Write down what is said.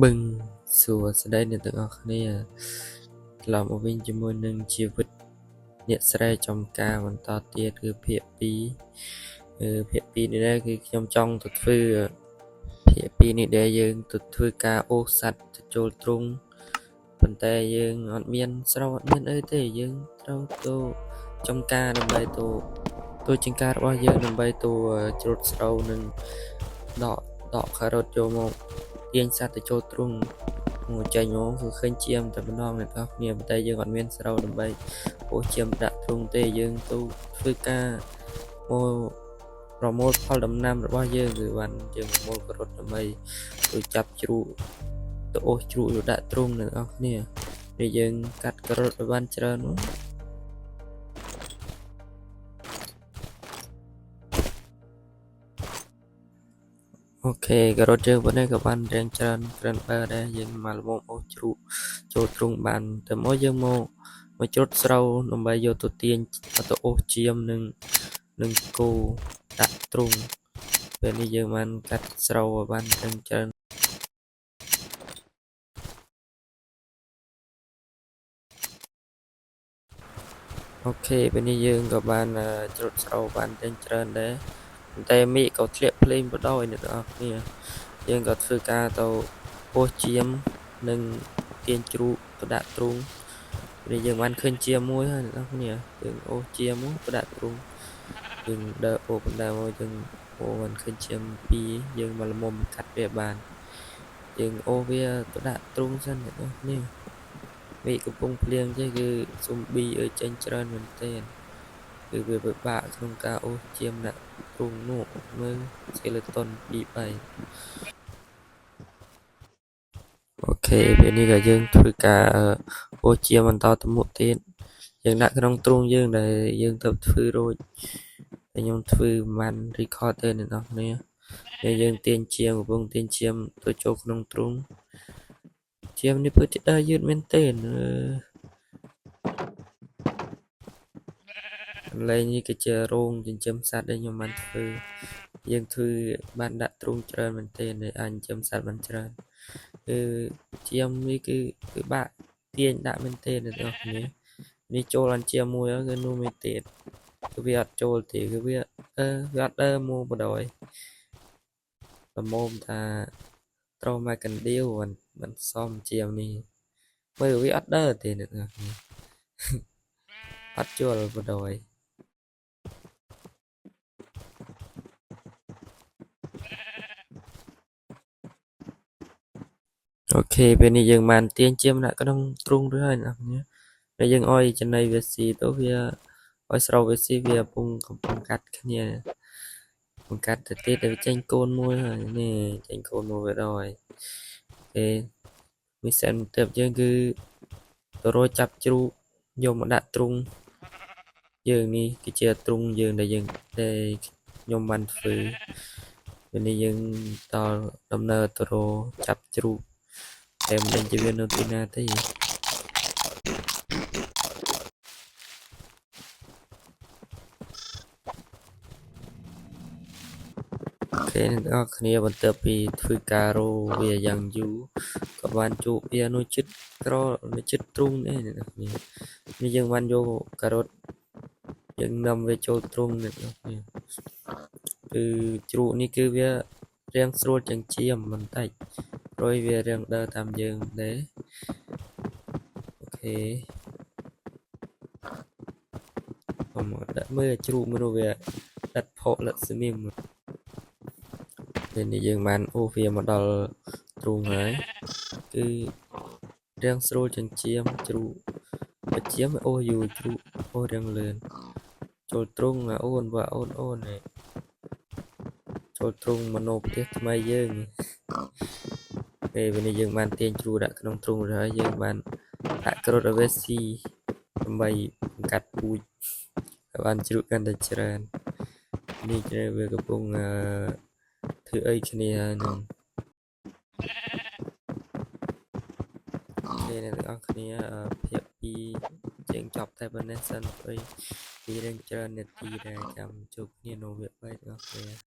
បឹងសួស្តីអ្នកទាំងអស់គ្នាត្រឡប់មកវិញជាមួយនឹងជីវិតអ្នកស្រីចំការបន្តទៀតគឺភាគ2ភាគ2នេះដែរគឺខ្ញុំចង់ទៅធ្វើភាគ2នេះដែរយើងទៅធ្វើការអូសសัตว์ទៅចូលទ្រុងប៉ុន្តែយើងអត់មានស្រោអត់មានអីទេយើងត្រូវទៅចំការដើម្បីទៅចង្ការរបស់យើងដើម្បីទៅច្រូតស្រូវនិងដកការ៉ុតចូលមកទាញសัตว์ទៅចូលទ្រុងមកចេញមកគឺឃើញជាមតែម្ដងអ្នកនរគ្នាប៉ុន្តែយើងអត់មានស្រូវដើម្បីអូសជាមដាក់ទ្រុងទេយើងទៅធ្វើការមកប្រមូលផលដំណាំរបស់យើងគឺបានយើងប្រមូលការ៉ុតដើម្បីទៅចាប់ជ្រូកទៅអូសជ្រូកទៅដាក់ទ្រុងអ្នកនរគ្នាពេលយើងកាត់ការ៉ុតឲ្យបានច្រើននោះអូខេការ៉ុតយើងប៉ុណ្ណេះក៏បានរៀងច្រើនក្រិនបើដែរយើងមកល្មមអូសជ្រូកចូលទ្រុងបានតែមកយើងមកច្រូតស្រូវដើម្បីយកទៅទាញទៅអូសជាមនិងគោដាក់ទ្រុងពេលនេះយើងបានកាត់ស្រូវឲ្យបានច្រើនអូខេពេលនេះយើងក៏បានច្រូតស្រូវបានច្រើនដែរប៉ុន្តែមេឃក៏ធ្លាក់ភ្លេងបដ ாய் អ្នកនរគ្នាយើងក៏ធ្វើការទៅអូសជាមនិងទាញជ្រូកទៅដាក់ទ្រុងពេលយើងបានឃើញជាមួយហើយអ្នកនរគ្នាយើងអូសជាមទៅដាក់ទ្រុងយើងដើរអូបណ្ដាមកយើងអូបានឃើញជា2យើងមកល្មមកាត់វាបានយើងអូវាទៅដាក់ទ្រុងសិនអ្នកនរគ្នាមេឃកំពុងភ្លៀងទេគឺស៊ុំប៊ីឲ្យចេញច្រើនមែនទែនគឺវាពិបាកក្នុងការអូសជាមដាក់ទ្រុងនោះមើល skeleton 2 3អូខេពេលនេះក៏យើងធ្វើការអូសជាមបន្តទៅមុខទៀតយើងដាក់ក្នុងទ្រុងយើងដែលយើងទៅធ្វើរួចតែខ្ញុំធ្វើមិន record ទេអ្នកនរគ្នាពេលយើងទាញជាមកំពុងទាញជាមទៅចូលក្នុងទ្រុងជាមនេះពិតជាដើរយឺតមែនទែនកន្លែងនេះគឺជារោងចិញ្ចឹមសត្វដែលខ្ញុំបានធ្វើយើងធ្វើបានដាក់ទ្រុងច្រើនមែនទែនដែលអាចចិញ្ចឹមសត្វបានច្រើនជាមនេះគឺពិបាកទាញដាក់មែនទែនអ្នកនរគ្នានេះចូលអញ្ជាមួយគឺនោះមែនទែនគឺវាអត់ចូលទេគឺវាអត់ដើរមកបដ ாய் ល្មមថាត្រូវមកកណ្ដៀវមិនសមជាមនេះមើលវាអត់ដើរទេអ្នកនរគ្នាអត់ចូលបដ ாய் អូខេពេលនេះយើងបានទាញជាមដាក់ក្នុងទ្រុងរួចហើយអ្នកនរគ្នាហើយយើងអោយចំណីវាស៊ីទៅវាឲ្យស្រោវាស៊ីវាកំពុងកាត់គ្នាបង្កាត់ទៅទៀតឲ្យចេញកូនមួយហើយនេះចេញកូនមួយវាដល់ហើយមីសិនទៅយើងគឺទៅរកចាប់ជ្រូកយកមកដាក់ទ្រុងយើងនេះគឺជាទ្រុងយើងដែលខ្ញុំបានធ្វើពេលនេះយើងតដំណើរទៅរកចាប់ជ្រូកតែមិនដឹងជាវានៅទីណាទេអូខេអ្នកនរគ្នាបន្ទាប់ពីធ្វើការរោវាយ៉ាងយូរក៏បានជួបវានៅចិត្តទ្រុងនេះអ្នកនរគ្នានេះយើងបានយកការ៉ុតយើងនាំវាចូលទ្រុងអ្នកនរគ្នាគឺជ្រូកនេះគឺវារាងស្រួលជាងជាមបន្តិចព្រោះវារាងដើរតាមយើងដែរអូខេមកដាក់មើលជ្រូកមើលវាដាត់ផកលក្ខស្មីមពេលនេះយើងបានអូសវាមកដល់ទ្រុងហើយគឺរាងស្រួលជាងជាមជ្រូកបើជាមអូសយូរជ្រូកអូសរាងលឿនចូលទ្រុងអូននេះចូលទ្រុងមនោផ្ទះថ្មីយើងពេលនេះយើងបានទាញជ្រូកដាក់ក្នុងទ្រុងហើយយើងបានដាក់ក្រូតឲ្យវាស៊ីដើម្បីបង្កាត់ពូជឲ្យបានជ្រូកកាន់តែច្រើននេះគឺវាកំពុងធ្វើអីគ្នានឹងអូខេអ្នកទាំងអស់គ្នាភាគ2ជាងចប់តែប៉ុណ្ណេះសិនអីពីរឿងច្រើននាទីដែរចាំជួបគ្នានៅវគ្គ3ទាំងអស់គ្នា